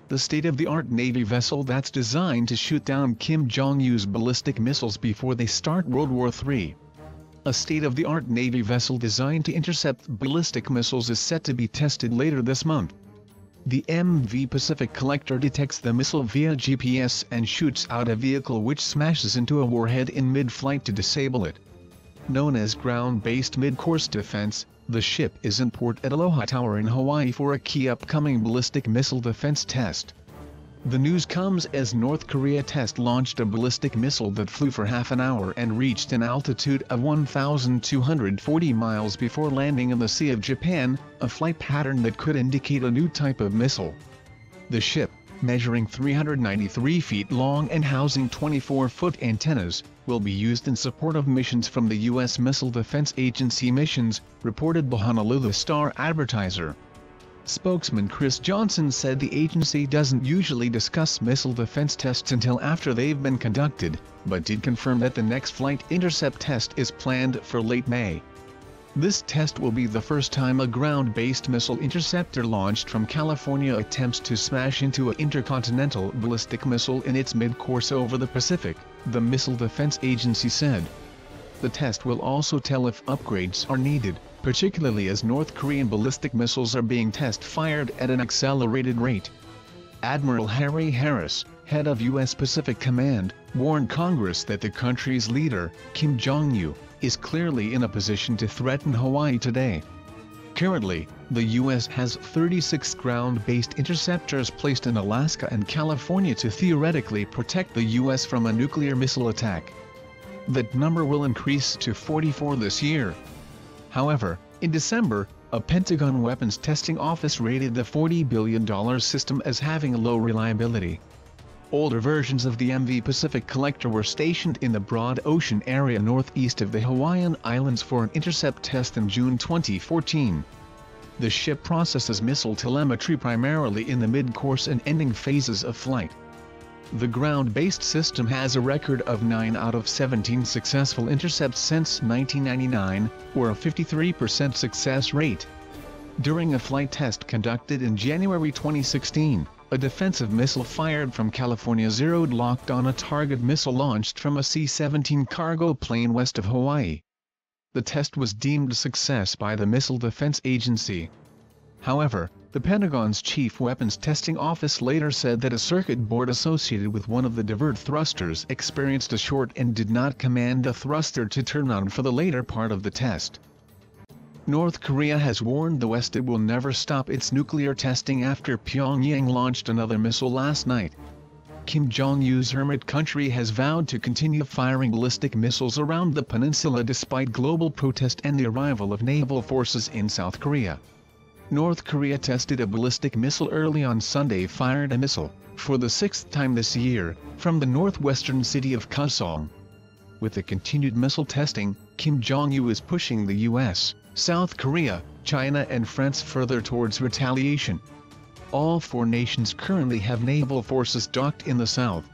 the state-of-the-art Navy vessel that's designed to shoot down Kim Jong-un's ballistic missiles before they start World War III. A state-of-the-art Navy vessel designed to intercept ballistic missiles is set to be tested later this month. The MV Pacific Collector detects the missile via GPS and shoots out a vehicle which smashes into a warhead in mid-flight to disable it. Known as ground-based mid-course defense, the ship is in port at Aloha Tower in Hawaii for a key upcoming ballistic missile defense test. The news comes as North Korea test-launched a ballistic missile that flew for half an hour and reached an altitude of 1,240 miles before landing in the Sea of Japan, a flight pattern that could indicate a new type of missile. The ship, measuring 393 feet long and housing 24-foot antennas, will be used in support of missions from the U.S. Missile Defense Agency missions, reported the Honolulu Star-Advertiser. Spokesman Chris Johnson said the agency doesn't usually discuss missile defense tests until after they've been conducted, but did confirm that the next flight intercept test is planned for late May. This test will be the first time a ground-based missile interceptor launched from California attempts to smash into an intercontinental ballistic missile in its mid-course over the Pacific, the Missile Defense Agency said. The test will also tell if upgrades are needed, particularly as North Korean ballistic missiles are being test-fired at an accelerated rate. Admiral Harry Harris, head of U.S. Pacific Command, warned Congress that the country's leader, Kim Jong-un, is clearly in a position to threaten Hawaii today. Currently, the U.S. has 36 ground-based interceptors placed in Alaska and California to theoretically protect the U.S. from a nuclear missile attack. That number will increase to 44 this year. However, in December, a Pentagon Weapons Testing Office rated the $40 billion system as having low reliability. Older versions of the MV Pacific Collector were stationed in the broad ocean area northeast of the Hawaiian Islands for an intercept test in June 2014. The ship processes missile telemetry primarily in the mid-course and ending phases of flight. The ground-based system has a record of 9 out of 17 successful intercepts since 1999, or a 53% success rate. During a flight test conducted in January 2016, a defensive missile fired from California zeroed locked on a target missile launched from a C-17 cargo plane west of Hawaii. The test was deemed a success by the Missile Defense Agency. However, the Pentagon's Chief Weapons Testing Office later said that a circuit board associated with one of the divert thrusters experienced a short and did not command the thruster to turn on for the later part of the test. North Korea has warned the West it will never stop its nuclear testing after Pyongyang launched another missile last night. Kim Jong-un's hermit country has vowed to continue firing ballistic missiles around the peninsula despite global protest and the arrival of naval forces in South Korea. North Korea tested a ballistic missile early on Sunday, fired a missile, for the 6th time this year, from the northwestern city of Kaesong. With the continued missile testing, Kim Jong-un is pushing the U.S., South Korea, China and France further towards retaliation. All four nations currently have naval forces docked in the south.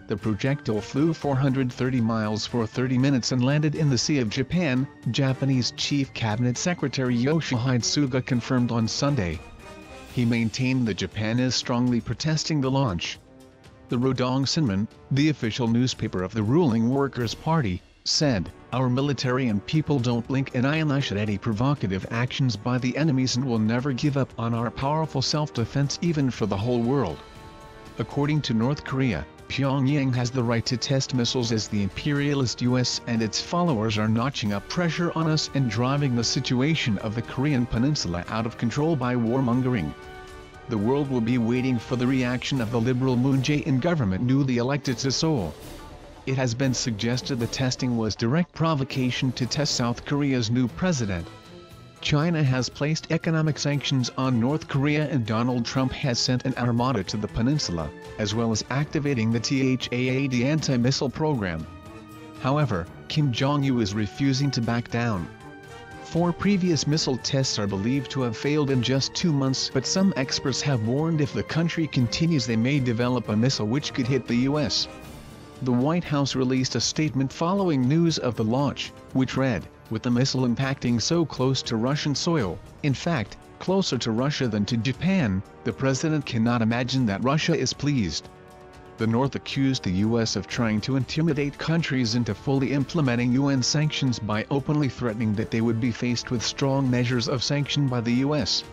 The projectile flew 430 miles for 30 minutes and landed in the Sea of Japan, Japanese Chief Cabinet Secretary Yoshihide Suga confirmed on Sunday. He maintained that Japan is strongly protesting the launch. The Rodong Sinmun, the official newspaper of the ruling Workers' Party, said, "Our military and people don't blink an eyelash at any provocative actions by the enemies and will never give up on our powerful self-defense even for the whole world." According to North Korea, Pyongyang has the right to test missiles as the imperialist US and its followers are notching up pressure on us and driving the situation of the Korean peninsula out of control by warmongering. The world will be waiting for the reaction of the liberal Moon Jae-in government newly elected to Seoul. It has been suggested the testing was direct provocation to test South Korea's new president. China has placed economic sanctions on North Korea and Donald Trump has sent an armada to the peninsula, as well as activating the THAAD anti-missile program. However, Kim Jong-un is refusing to back down. 4 previous missile tests are believed to have failed in just 2 months, but some experts have warned if the country continues they may develop a missile which could hit the US. The White House released a statement following news of the launch, which read, "With the missile impacting so close to Russian soil, in fact, closer to Russia than to Japan, the president cannot imagine that Russia is pleased. The North accused the U.S. of trying to intimidate countries into fully implementing UN sanctions by openly threatening that they would be faced with strong measures of sanction by the U.S.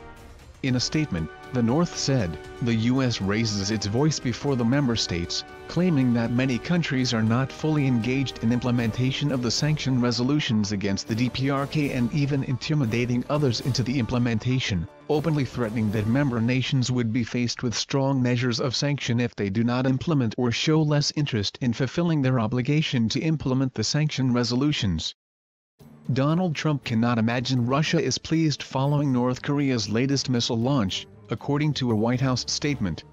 In a statement, the North said, the U.S. raises its voice before the member states, claiming that many countries are not fully engaged in implementation of the sanction resolutions against the DPRK and even intimidating others into the implementation, openly threatening that member nations would be faced with strong measures of sanction if they do not implement or show less interest in fulfilling their obligation to implement the sanction resolutions. Donald Trump cannot imagine Russia is pleased following North Korea's latest missile launch, according to a White House statement.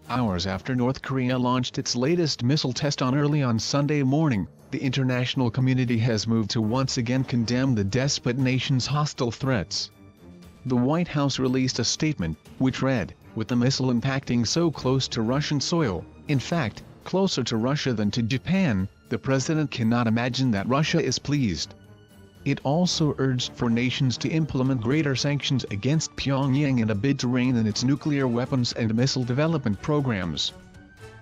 Hours after North Korea launched its latest missile test early on Sunday morning, the international community has moved to once again condemn the despot nation's hostile threats. The White House released a statement, which read, with the missile impacting so close to Russian soil, in fact, closer to Russia than to Japan, the president cannot imagine that Russia is pleased. It also urged for nations to implement greater sanctions against Pyongyang in a bid to rein in its nuclear weapons and missile development programs.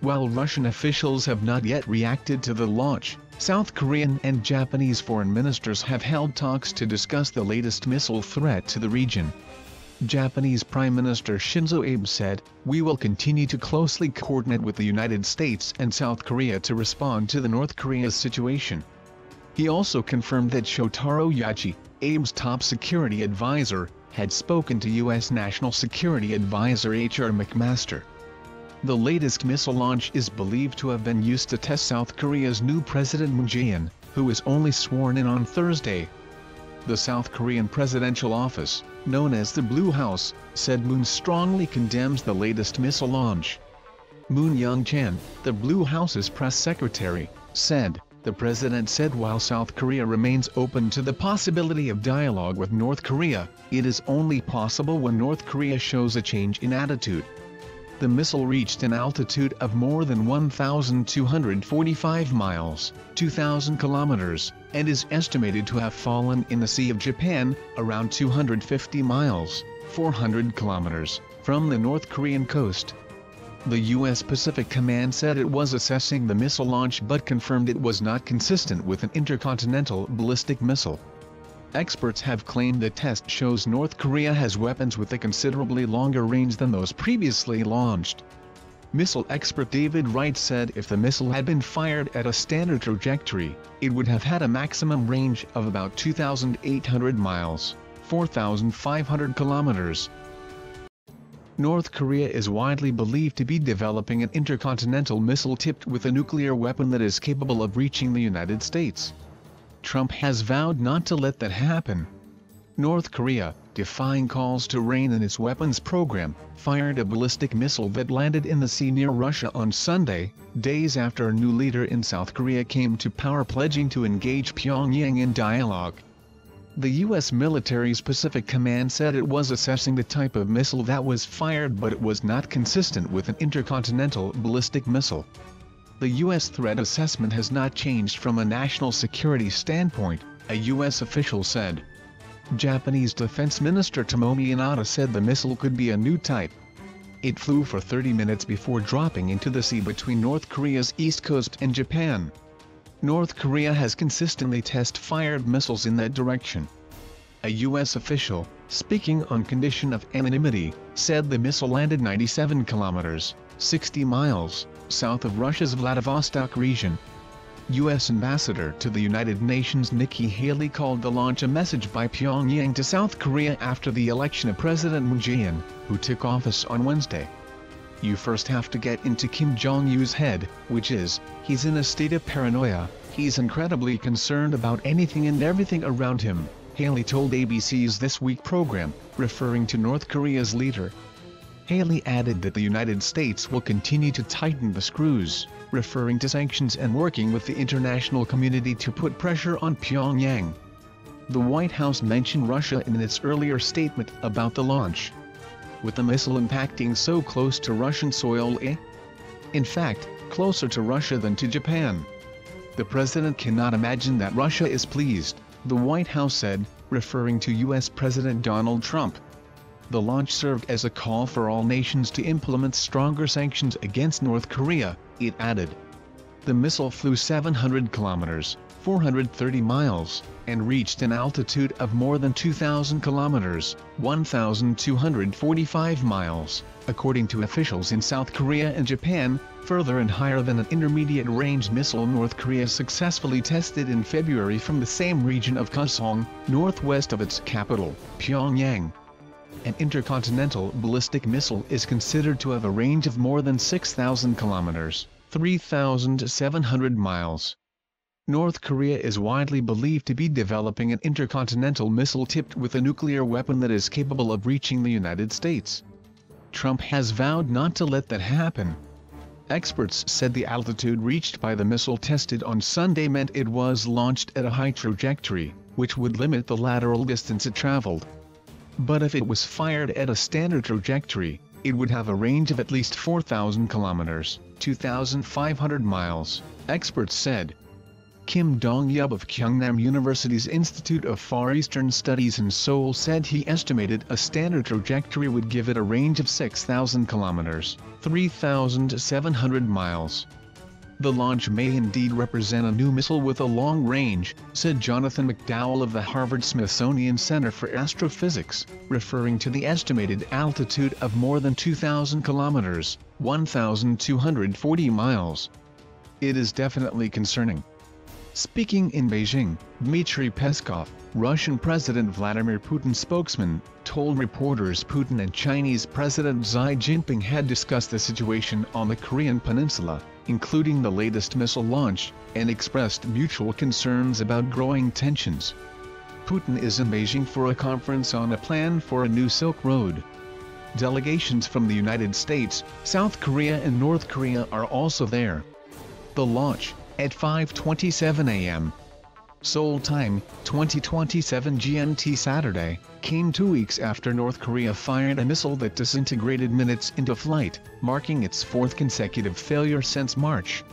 While Russian officials have not yet reacted to the launch, South Korean and Japanese foreign ministers have held talks to discuss the latest missile threat to the region. Japanese Prime Minister Shinzo Abe said, "We will continue to closely coordinate with the United States and South Korea to respond to the North Korea's situation." He also confirmed that Shotaro Yachi, Abe's top security advisor, had spoken to U.S. National Security Advisor H.R. McMaster. The latest missile launch is believed to have been used to test South Korea's new President Moon Jae-in, who was only sworn in on Thursday. The South Korean presidential office, known as the Blue House, said Moon strongly condemns the latest missile launch. Moon Young-chan, the Blue House's press secretary, said, "The president said while South Korea remains open to the possibility of dialogue with North Korea, it is only possible when North Korea shows a change in attitude." The missile reached an altitude of more than 1,245 miles, 2,000 kilometers, and is estimated to have fallen in the Sea of Japan, around 250 miles, 400 kilometers, from the North Korean coast. The U.S. Pacific Command said it was assessing the missile launch but confirmed it was not consistent with an intercontinental ballistic missile. Experts have claimed the test shows North Korea has weapons with a considerably longer range than those previously launched. Missile expert David Wright said if the missile had been fired at a standard trajectory, it would have had a maximum range of about 2,800 miles, 4,500 kilometers. North Korea is widely believed to be developing an intercontinental missile tipped with a nuclear weapon that is capable of reaching the United States. Trump has vowed not to let that happen. North Korea, defying calls to rein in its weapons program, fired a ballistic missile that landed in the sea near Russia on Sunday, days after a new leader in South Korea came to power pledging to engage Pyongyang in dialogue. The U.S. military's Pacific Command said it was assessing the type of missile that was fired, but it was not consistent with an intercontinental ballistic missile. The U.S. threat assessment has not changed from a national security standpoint, a U.S. official said. Japanese Defense Minister Tomomi Inada said the missile could be a new type. It flew for 30 minutes before dropping into the sea between North Korea's east coast and Japan. North Korea has consistently test-fired missiles in that direction. A U.S. official, speaking on condition of anonymity, said the missile landed 97 kilometers, 60 miles, south of Russia's Vladivostok region. U.S. Ambassador to the United Nations Nikki Haley called the launch a message by Pyongyang to South Korea after the election of President Moon Jae-in, who took office on Wednesday. "You first have to get into Kim Jong-un's head, which is, he's in a state of paranoia, he's incredibly concerned about anything and everything around him," Haley told ABC's This Week program, referring to North Korea's leader. Haley added that the United States will continue to tighten the screws, referring to sanctions and working with the international community to put pressure on Pyongyang. The White House mentioned Russia in its earlier statement about the launch. With the missile impacting so close to Russian soil, in fact, closer to Russia than to Japan. The president cannot imagine that Russia is pleased, the White House said, referring to U.S. President Donald Trump. The launch served as a call for all nations to implement stronger sanctions against North Korea, it added. The missile flew 700 kilometers, 430 miles, and reached an altitude of more than 2,000 kilometers, 1,245 miles, according to officials in South Korea and Japan, further and higher than an intermediate-range missile North Korea successfully tested in February from the same region of Kaesong, northwest of its capital, Pyongyang. An intercontinental ballistic missile is considered to have a range of more than 6,000 kilometers, 3,700 miles. North Korea is widely believed to be developing an intercontinental missile tipped with a nuclear weapon that is capable of reaching the United States. Trump has vowed not to let that happen. Experts said the altitude reached by the missile tested on Sunday meant it was launched at a high trajectory, which would limit the lateral distance it traveled. But if it was fired at a standard trajectory, it would have a range of at least 4,000 kilometers, 2,500 miles, experts said. Kim Dong-yub of Kyungnam University's Institute of Far Eastern Studies in Seoul said he estimated a standard trajectory would give it a range of 6,000 kilometers, 3,700 miles. The launch may indeed represent a new missile with a long range, said Jonathan McDowell of the Harvard-Smithsonian Center for Astrophysics, referring to the estimated altitude of more than 2,000 kilometers, 1,240 miles. It is definitely concerning. Speaking in Beijing, Dmitry Peskov, Russian President Vladimir Putin's spokesman, told reporters Putin and Chinese President Xi Jinping had discussed the situation on the Korean peninsula, including the latest missile launch, and expressed mutual concerns about growing tensions. Putin is in Beijing for a conference on a plan for a new Silk Road. Delegations from the United States, South Korea and North Korea are also there. The launch, at 5:27 a.m. Seoul time, 2027 GMT Saturday, came 2 weeks after North Korea fired a missile that disintegrated minutes into flight, marking its fourth consecutive failure since March.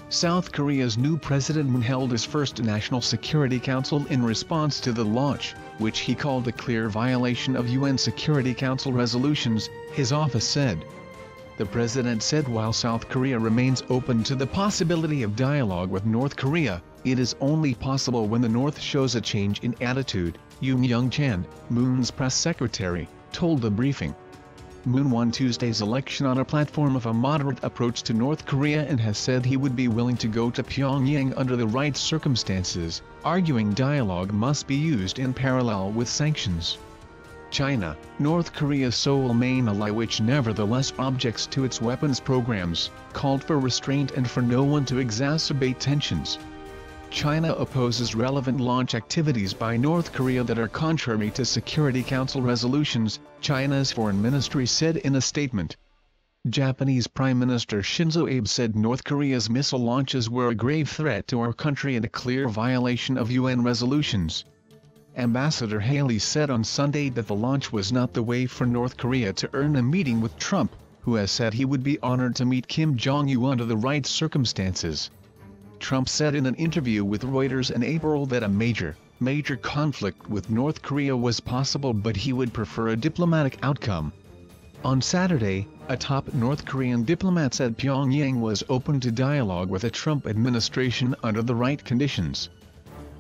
South Korea's new President Moon held his first National Security Council in response to the launch, which he called a clear violation of UN Security Council resolutions, his office said. The president said while South Korea remains open to the possibility of dialogue with North Korea, it is only possible when the North shows a change in attitude, Yoon Young-chan, Moon's press secretary, told the briefing. Moon won Tuesday's election on a platform of a moderate approach to North Korea and has said he would be willing to go to Pyongyang under the right circumstances, arguing dialogue must be used in parallel with sanctions. China, North Korea's sole main ally which nevertheless objects to its weapons programs, called for restraint and for no one to exacerbate tensions. China opposes relevant launch activities by North Korea that are contrary to Security Council resolutions, China's foreign ministry said in a statement. Japanese Prime Minister Shinzo Abe said North Korea's missile launches were a grave threat to our country and a clear violation of UN resolutions. Ambassador Haley said on Sunday that the launch was not the way for North Korea to earn a meeting with Trump, who has said he would be honored to meet Kim Jong-un under the right circumstances. Trump said in an interview with Reuters in April that a major conflict with North Korea was possible but he would prefer a diplomatic outcome. On Saturday, a top North Korean diplomat said Pyongyang was open to dialogue with the Trump administration under the right conditions.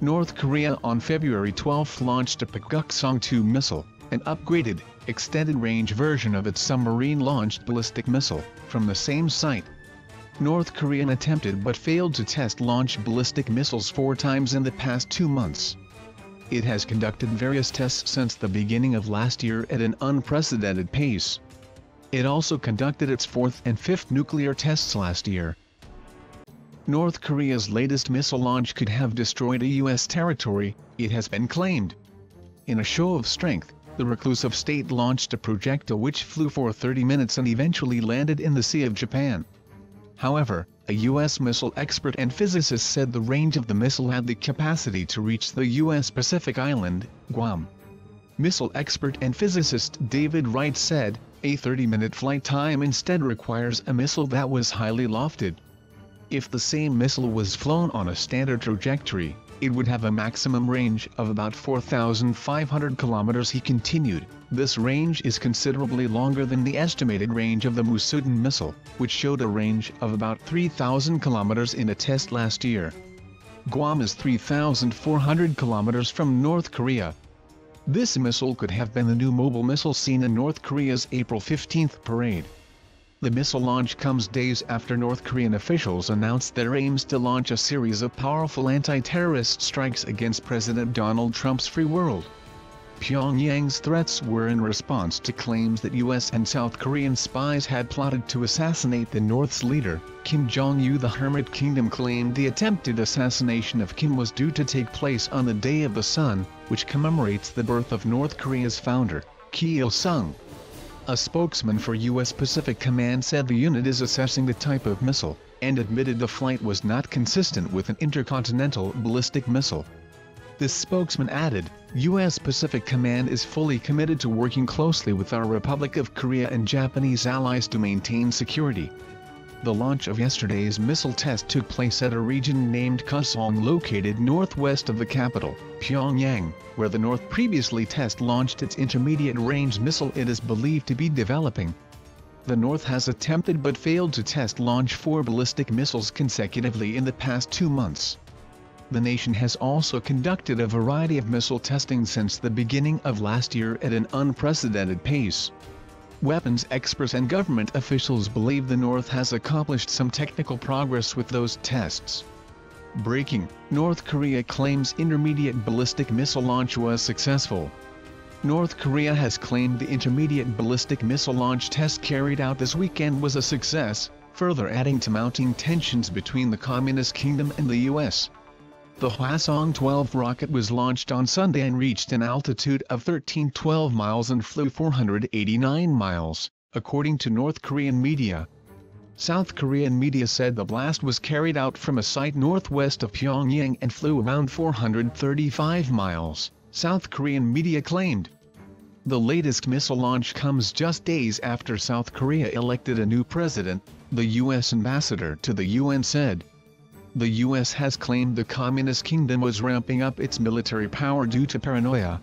North Korea on February 12 launched a Paguk-Song-2 missile, an upgraded, extended-range version of its submarine-launched ballistic missile, from the same site. North Korea attempted but failed to test launch ballistic missiles 4 times in the past 2 months. It has conducted various tests since the beginning of last year at an unprecedented pace. It also conducted its 4th and 5th nuclear tests last year. North Korea's latest missile launch could have destroyed a U.S. territory, it has been claimed. In a show of strength, the reclusive state launched a projectile which flew for 30 minutes and eventually landed in the Sea of Japan. However, a U.S. missile expert and physicist said the range of the missile had the capacity to reach the U.S. Pacific island, Guam. Missile expert and physicist David Wright said, a 30-minute flight time instead requires a missile that was highly lofted. If the same missile was flown on a standard trajectory, It would have a maximum range of about 4,500 kilometers, he continued. This range is considerably longer than the estimated range of the Musudan missile, which showed a range of about 3,000 kilometers in a test last year. Guam is 3,400 kilometers from North Korea. This missile could have been the new mobile missile seen in North Korea's April 15th parade. The missile launch comes days after North Korean officials announced their aims to launch a series of powerful anti-terrorist strikes against President Donald Trump's free world. Pyongyang's threats were in response to claims that U.S. and South Korean spies had plotted to assassinate the North's leader, Kim Jong-un. The Hermit Kingdom claimed the attempted assassination of Kim was due to take place on the Day of the Sun, which commemorates the birth of North Korea's founder, Kim Il-sung. A spokesman for U.S. Pacific Command said the unit is assessing the type of missile, and admitted the flight was not consistent with an intercontinental ballistic missile. This spokesman added, U.S. Pacific Command is fully committed to working closely with our Republic of Korea and Japanese allies to maintain security. The launch of yesterday's missile test took place at a region named Kusong located northwest of the capital, Pyongyang, where the North previously test-launched its intermediate-range missile it is believed to be developing. The North has attempted but failed to test-launch 4 ballistic missiles consecutively in the past 2 months. The nation has also conducted a variety of missile testing since the beginning of last year at an unprecedented pace. Weapons experts and government officials believe the North has accomplished some technical progress with those tests. Breaking: North Korea claims intermediate ballistic missile launch was successful. North Korea has claimed the intermediate ballistic missile launch test carried out this weekend was a success, further adding to mounting tensions between the Communist Kingdom and the U.S. The Hwasong-12 rocket was launched on Sunday and reached an altitude of 1312 miles and flew 489 miles, according to North Korean media. South Korean media said the blast was carried out from a site northwest of Pyongyang and flew around 435 miles, South Korean media claimed. The latest missile launch comes just days after South Korea elected a new president, the U.S. ambassador to the UN said. The U.S. has claimed the Communist Kingdom was ramping up its military power due to paranoia,